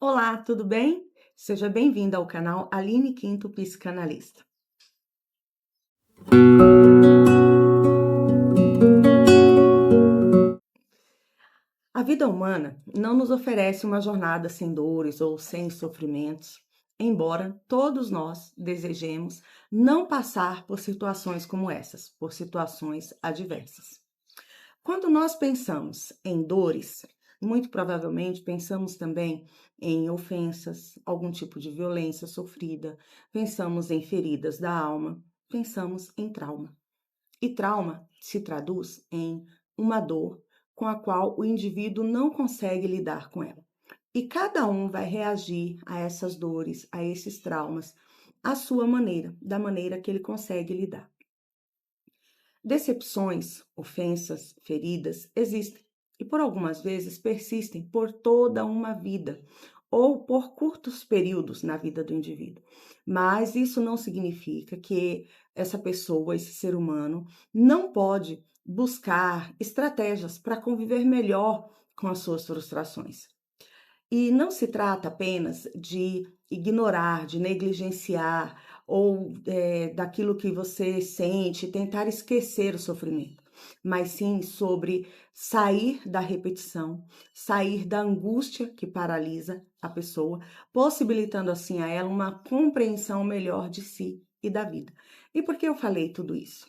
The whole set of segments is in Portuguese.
Olá, tudo bem? Seja bem-vinda ao canal Aline Quinto Psicanalista. A vida humana não nos oferece uma jornada sem dores ou sem sofrimentos, embora todos nós desejemos não passar por situações como essas, por situações adversas. Quando nós pensamos em dores, muito provavelmente pensamos também em ofensas, algum tipo de violência sofrida, pensamos em feridas da alma, pensamos em trauma. E trauma se traduz em uma dor com a qual o indivíduo não consegue lidar com ela. E cada um vai reagir a essas dores, a esses traumas, à sua maneira, da maneira que ele consegue lidar. Decepções, ofensas, feridas existem e por algumas vezes persistem por toda uma vida ou por curtos períodos na vida do indivíduo. Mas isso não significa que essa pessoa, esse ser humano, não pode buscar estratégias para conviver melhor com as suas frustrações. E não se trata apenas de ignorar, de negligenciar ou daquilo que você sente, tentar esquecer o sofrimento, mas sim sobre sair da repetição, sair da angústia que paralisa a pessoa, possibilitando assim a ela uma compreensão melhor de si e da vida. E por que eu falei tudo isso?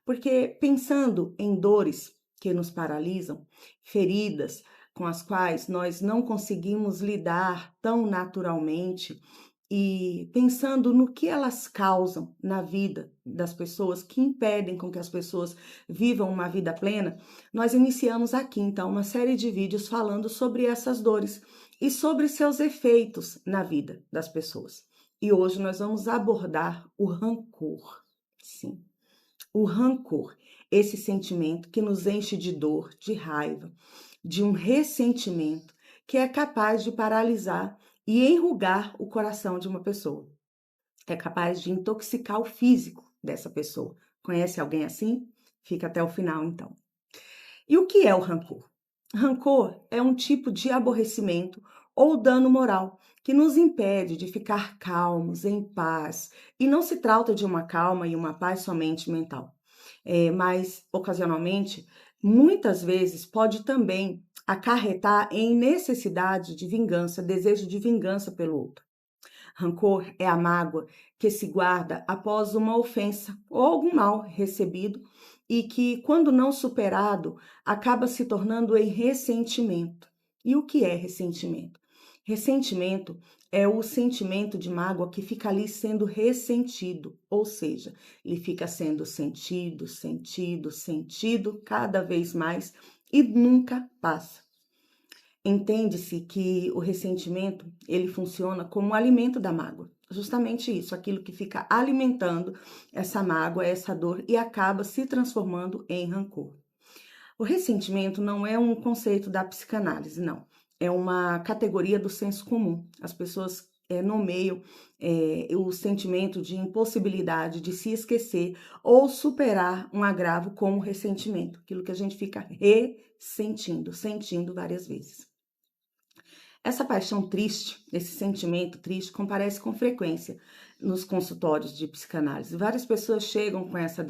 Porque pensando em dores que nos paralisam, feridas, com as quais nós não conseguimos lidar tão naturalmente e pensando no que elas causam na vida das pessoas, que impedem com que as pessoas vivam uma vida plena, nós iniciamos aqui então uma série de vídeos falando sobre essas dores e sobre seus efeitos na vida das pessoas. E hoje nós vamos abordar o rancor. Sim, o rancor, esse sentimento que nos enche de dor, de raiva, de um ressentimento que é capaz de paralisar e enrugar o coração de uma pessoa. É capaz de intoxicar o físico dessa pessoa. Conhece alguém assim? Fica até o final, então. E o que é o rancor? Rancor é um tipo de aborrecimento ou dano moral que nos impede de ficar calmos, em paz. E não se trata de uma calma e uma paz somente mental, mas ocasionalmente, muitas vezes, pode também acarretar em necessidade de vingança, desejo de vingança pelo outro. Rancor é a mágoa que se guarda após uma ofensa ou algum mal recebido e que, quando não superado, acaba se tornando em ressentimento. E o que é ressentimento? Ressentimento é o sentimento de mágoa que fica ali sendo ressentido, ou seja, ele fica sendo sentido, sentido, sentido cada vez mais e nunca passa. Entende-se que o ressentimento, ele funciona como o alimento da mágoa. Justamente isso, aquilo que fica alimentando essa mágoa, essa dor e acaba se transformando em rancor. O ressentimento não é um conceito da psicanálise, não. É uma categoria do senso comum. As pessoas nomeiam o sentimento de impossibilidade de se esquecer ou superar um agravo como ressentimento, aquilo que a gente fica ressentindo, sentindo várias vezes. Essa paixão triste, esse sentimento triste, comparece com frequência nos consultórios de psicanálise. Várias pessoas chegam com essa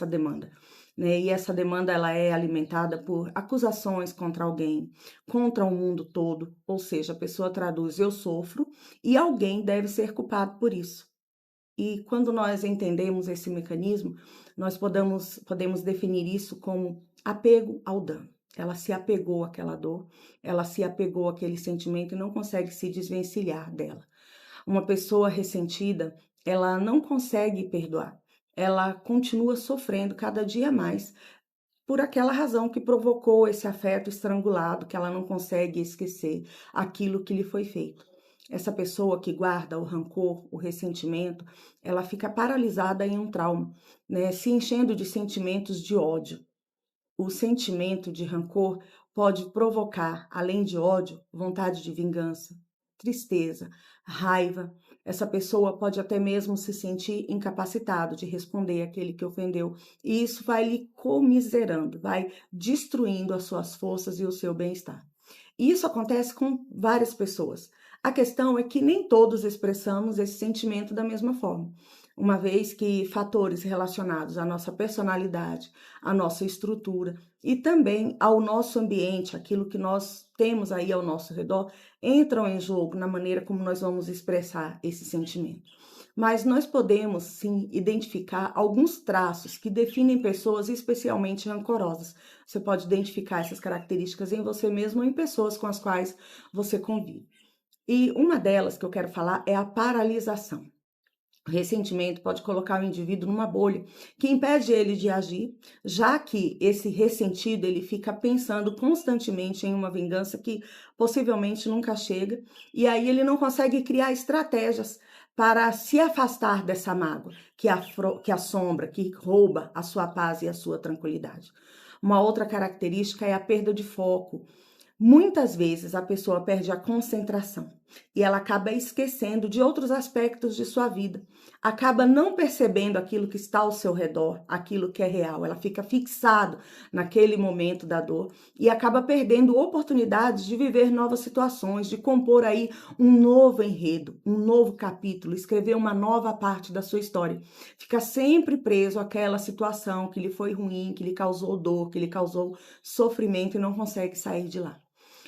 demanda, né? E essa demanda ela é alimentada por acusações contra alguém, contra o mundo todo, ou seja, a pessoa traduz eu sofro e alguém deve ser culpado por isso. E quando nós entendemos esse mecanismo, nós podemos definir isso como apego ao dano. Ela se apegou àquela dor, ela se apegou àquele sentimento e não consegue se desvencilhar dela. Uma pessoa ressentida, ela não consegue perdoar. Ela continua sofrendo cada dia mais por aquela razão que provocou esse afeto estrangulado, que ela não consegue esquecer aquilo que lhe foi feito. Essa pessoa que guarda o rancor, o ressentimento, ela fica paralisada em um trauma, né? Se enchendo de sentimentos de ódio. O sentimento de rancor pode provocar, além de ódio, vontade de vingança, tristeza, raiva. Essa pessoa pode até mesmo se sentir incapacitado de responder àquele que ofendeu, e isso vai lhe comiserando, vai destruindo as suas forças e o seu bem-estar. E isso acontece com várias pessoas. A questão é que nem todos expressamos esse sentimento da mesma forma, uma vez que fatores relacionados à nossa personalidade, à nossa estrutura e também ao nosso ambiente, aquilo que nós temos aí ao nosso redor, entram em jogo na maneira como nós vamos expressar esse sentimento. Mas nós podemos sim identificar alguns traços que definem pessoas especialmente rancorosas. Você pode identificar essas características em você mesmo ou em pessoas com as quais você convive. E uma delas que eu quero falar é a paralisação. O ressentimento pode colocar o indivíduo numa bolha que impede ele de agir, já que esse ressentido ele fica pensando constantemente em uma vingança que possivelmente nunca chega, e aí ele não consegue criar estratégias para se afastar dessa mágoa que assombra, que rouba a sua paz e a sua tranquilidade. Uma outra característica é a perda de foco. Muitas vezes a pessoa perde a concentração e ela acaba esquecendo de outros aspectos de sua vida, acaba não percebendo aquilo que está ao seu redor, aquilo que é real. Ela fica fixado naquele momento da dor e acaba perdendo oportunidades de viver novas situações, de compor aí um novo enredo, um novo capítulo, escrever uma nova parte da sua história. Fica sempre preso àquela situação que lhe foi ruim, que lhe causou dor, que lhe causou sofrimento e não consegue sair de lá.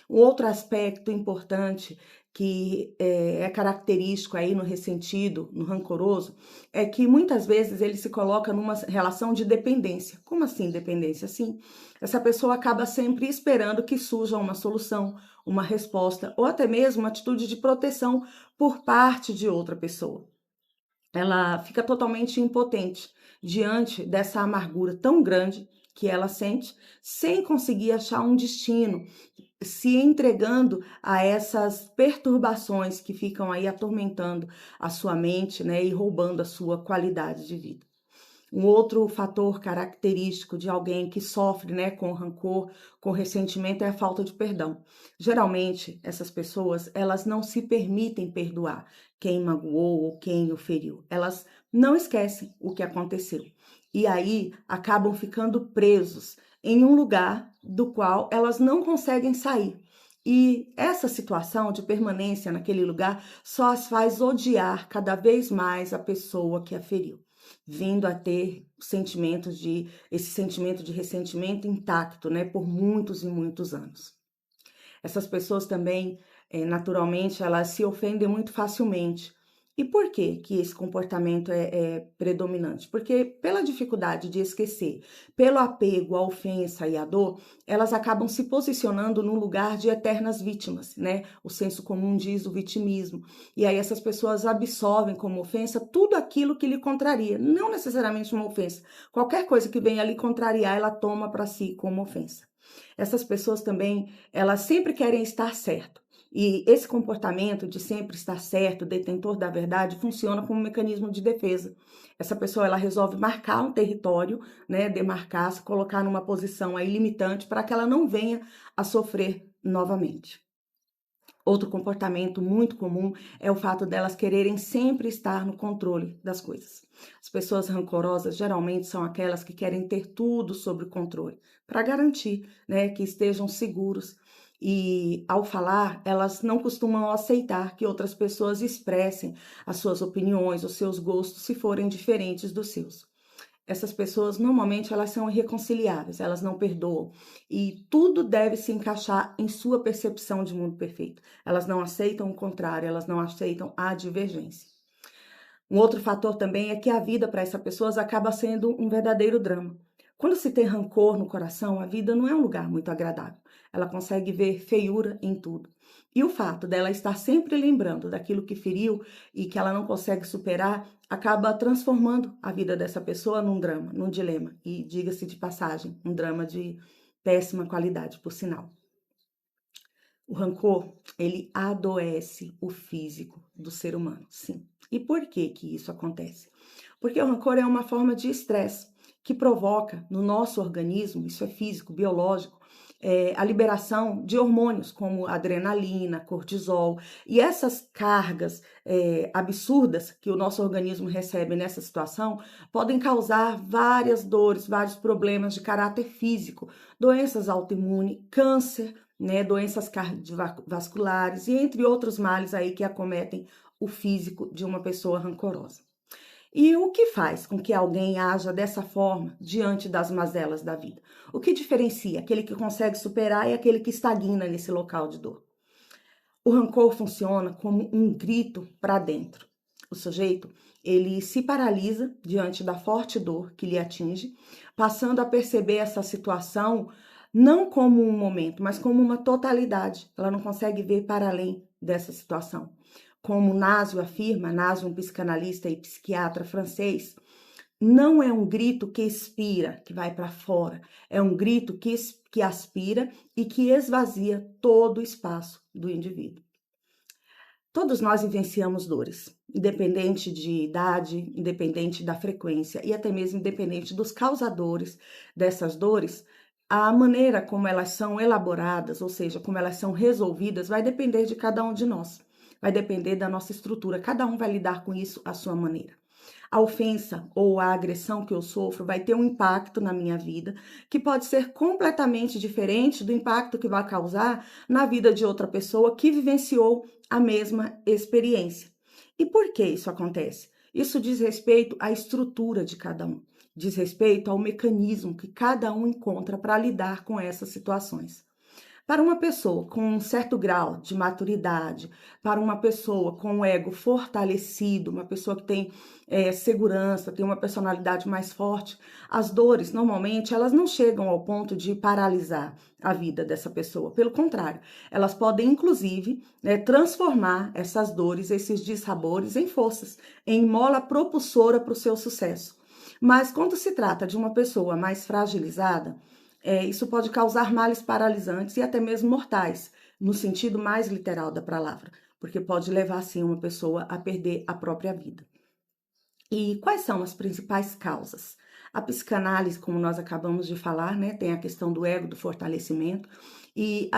Um outro aspecto importante que é característico aí no ressentido, no rancoroso, é que muitas vezes ele se coloca numa relação de dependência. Como assim dependência? Assim, essa pessoa acaba sempre esperando que surja uma solução, uma resposta ou até mesmo uma atitude de proteção por parte de outra pessoa. Ela fica totalmente impotente diante dessa amargura tão grande que ela sente, sem conseguir achar um destino, se entregando a essas perturbações que ficam aí atormentando a sua mente, né, e roubando a sua qualidade de vida. Um outro fator característico de alguém que sofre, né, com rancor, com ressentimento, é a falta de perdão. Geralmente, essas pessoas, elas não se permitem perdoar quem magoou ou quem o feriu. Elas não esquecem o que aconteceu. E aí acabam ficando presos em um lugar do qual elas não conseguem sair. E essa situação de permanência naquele lugar só as faz odiar cada vez mais a pessoa que a feriu, vindo a ter esse sentimento de ressentimento intacto, né, por muitos e muitos anos. Essas pessoas também, naturalmente, elas se ofendem muito facilmente. E por que esse comportamento é predominante? Porque pela dificuldade de esquecer, pelo apego à ofensa e à dor, elas acabam se posicionando num lugar de eternas vítimas, né? O senso comum diz o vitimismo. E aí essas pessoas absorvem como ofensa tudo aquilo que lhe contraria, não necessariamente uma ofensa. Qualquer coisa que venha lhe contrariar, ela toma para si como ofensa. Essas pessoas também, elas sempre querem estar certo. E esse comportamento de sempre estar certo, detentor da verdade, funciona como um mecanismo de defesa. Essa pessoa, ela resolve marcar um território, né, demarcar, se colocar numa posição aí limitante para que ela não venha a sofrer novamente. Outro comportamento muito comum é o fato delas quererem sempre estar no controle das coisas. As pessoas rancorosas geralmente são aquelas que querem ter tudo sob controle, para garantir, né, que estejam seguros. E ao falar, elas não costumam aceitar que outras pessoas expressem as suas opiniões, os seus gostos, se forem diferentes dos seus. Essas pessoas, normalmente, elas são irreconciliáveis, elas não perdoam. E tudo deve se encaixar em sua percepção de mundo perfeito. Elas não aceitam o contrário, elas não aceitam a divergência. Um outro fator também é que a vida para essas pessoas acaba sendo um verdadeiro drama. Quando se tem rancor no coração, a vida não é um lugar muito agradável. Ela consegue ver feiura em tudo. E o fato dela estar sempre lembrando daquilo que feriu e que ela não consegue superar, acaba transformando a vida dessa pessoa num drama, num dilema. E, diga-se de passagem, um drama de péssima qualidade, por sinal. O rancor, ele adoece o físico do ser humano, sim. E por que isso acontece? Porque o rancor é uma forma de estresse que provoca no nosso organismo, isso é físico, biológico, a liberação de hormônios como adrenalina, cortisol. E essas cargas absurdas que o nosso organismo recebe nessa situação podem causar várias dores, vários problemas de caráter físico, doenças autoimunes, câncer, né, doenças cardiovasculares e entre outros males aí que acometem o físico de uma pessoa rancorosa. E o que faz com que alguém haja dessa forma diante das mazelas da vida? O que diferencia aquele que consegue superar e aquele que estagna nesse local de dor? O rancor funciona como um grito para dentro. O sujeito, ele se paralisa diante da forte dor que lhe atinge, passando a perceber essa situação não como um momento, mas como uma totalidade. Ela não consegue ver para além dessa situação. Como Nasio afirma, Nasio, um psicanalista e psiquiatra francês, não é um grito que expira, que vai para fora, é um grito que aspira e que esvazia todo o espaço do indivíduo. Todos nós vivenciamos dores, independente de idade, independente da frequência e até mesmo independente dos causadores dessas dores. A maneira como elas são elaboradas, ou seja, como elas são resolvidas, vai depender de cada um de nós, vai depender da nossa estrutura. Cada um vai lidar com isso à sua maneira. A ofensa ou a agressão que eu sofro vai ter um impacto na minha vida que pode ser completamente diferente do impacto que vai causar na vida de outra pessoa que vivenciou a mesma experiência. E por que isso acontece? Isso diz respeito à estrutura de cada um, diz respeito ao mecanismo que cada um encontra para lidar com essas situações. Para uma pessoa com um certo grau de maturidade, para uma pessoa com o ego fortalecido, uma pessoa que tem segurança, tem uma personalidade mais forte, as dores, normalmente, elas não chegam ao ponto de paralisar a vida dessa pessoa. Pelo contrário, elas podem, inclusive, transformar essas dores, esses dissabores, em forças, em mola propulsora para o seu sucesso. Mas quando se trata de uma pessoa mais fragilizada, isso pode causar males paralisantes e até mesmo mortais, no sentido mais literal da palavra, porque pode levar, sim, uma pessoa a perder a própria vida. E quais são as principais causas? A psicanálise, como nós acabamos de falar, né, tem a questão do ego, do fortalecimento, e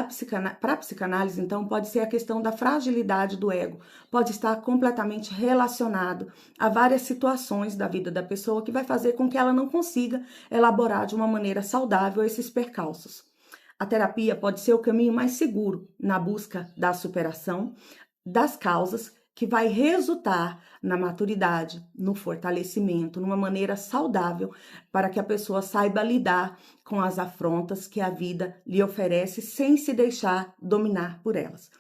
para a psicanálise, então, pode ser a questão da fragilidade do ego, pode estar completamente relacionado a várias situações da vida da pessoa que vai fazer com que ela não consiga elaborar de uma maneira saudável esses percalços. A terapia pode ser o caminho mais seguro na busca da superação das causas que vai resultar na maturidade, no fortalecimento, numa maneira saudável para que a pessoa saiba lidar com as afrontas que a vida lhe oferece sem se deixar dominar por elas.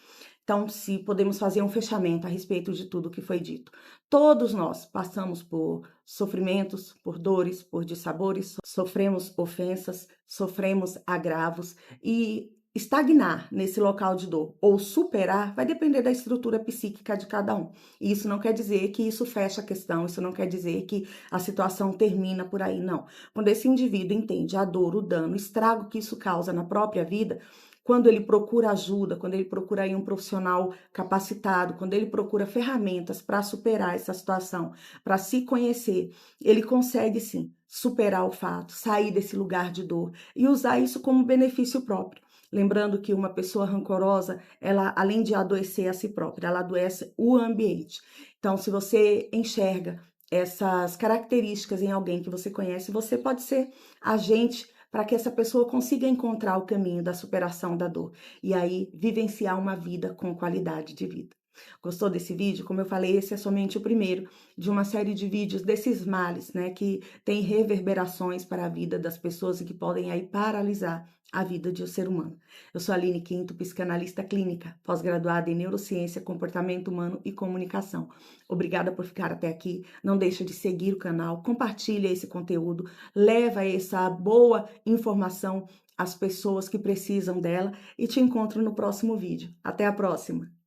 Então, se podemos fazer um fechamento a respeito de tudo que foi dito. Todos nós passamos por sofrimentos, por dores, por dissabores, sofremos ofensas, sofremos agravos e estagnar nesse local de dor ou superar vai depender da estrutura psíquica de cada um. E isso não quer dizer que isso fecha a questão, isso não quer dizer que a situação termina por aí, não. Quando esse indivíduo entende a dor, o dano, o estrago que isso causa na própria vida, quando ele procura ajuda, quando ele procura aí um profissional capacitado, quando ele procura ferramentas para superar essa situação, para se conhecer, ele consegue sim superar o fato, sair desse lugar de dor e usar isso como benefício próprio. Lembrando que uma pessoa rancorosa, ela além de adoecer a si própria, ela adoece o ambiente. Então, se você enxerga essas características em alguém que você conhece, você pode ser agente para que essa pessoa consiga encontrar o caminho da superação da dor e aí vivenciar uma vida com qualidade de vida. Gostou desse vídeo? Como eu falei, esse é somente o primeiro de uma série de vídeos desses males, né, que tem reverberações para a vida das pessoas e que podem aí paralisar a vida de um ser humano. Eu sou a Aline Quinto, psicanalista clínica, pós-graduada em neurociência, comportamento humano e comunicação. Obrigada por ficar até aqui. Não deixa de seguir o canal, compartilha esse conteúdo, leva essa boa informação às pessoas que precisam dela e te encontro no próximo vídeo. Até a próxima!